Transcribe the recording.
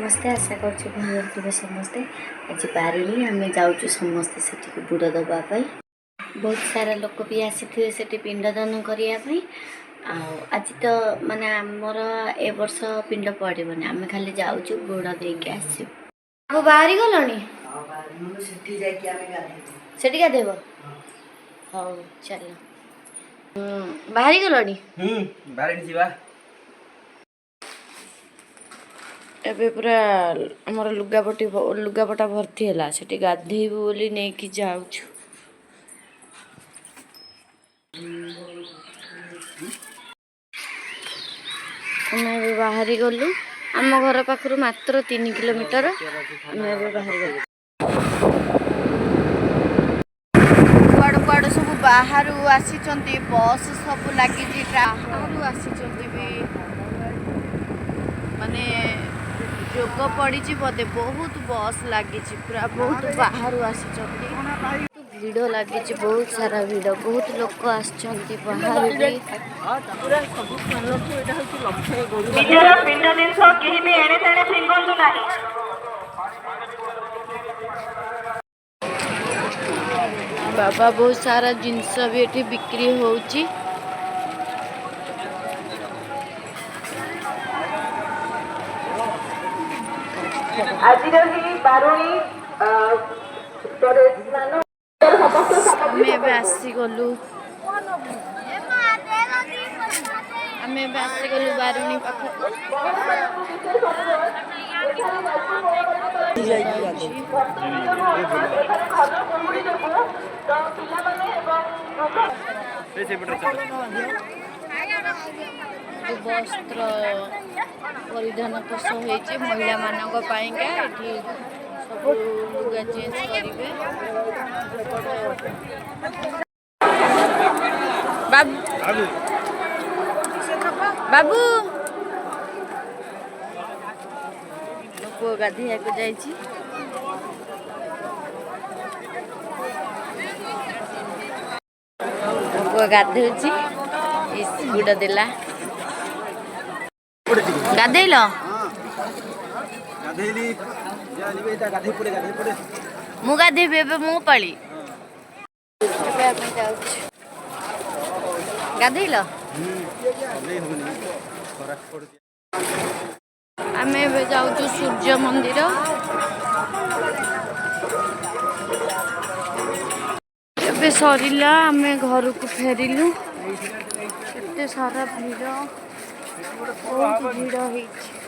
नमस्ते आशा कर भल समस्ते आज पारे आम जाऊँ समस्ते से बुड़ दवाई बहुत सारा लोक भी आसी से पिंडदान करने आज तो माने आमर ए वर्ष पिंड पड़ोनी आम खाली जाऊँ बुड़ देके आसो बाहरी गलनी से गाधेब हाँ चल बाहरी गलनी एबे पूरा हमर लुगापटा भर्ती है से गाधेबू बोली नहीं कि जाऊँ आम बाहरी गलु आम घर पाखर मात्र 3 किलोमीटर आम बाहरी गलु कुआड़ कुआड़ सब बाहर आसी बस सब लगी बाहर आसी माने जोग पड़ी बोधे बहुत बस लगी पूरा बहुत बाहर आसी भिड़ लगी बहुत सारा भिड़ बहुत लोक आसछंती बाहर बाबा बहुत सारा जिनस भी ये बिक्री होची आज आसी गलु बारुणी पाखक वस्त्र परिधान तो होती महिला मानक सब लुगा चेंज करेंगे बाबू पुओ गाधेया को जाइछि पुओ गाधौछि गुड़ देला गाधेल मु गाधेबी एबे मो पाली गाधेल आम जाऊँ सूर्य मंदिर एबे सरिला आम घर को फेरिलु केते सारा भिड़ बहुत भिड़ होइछि।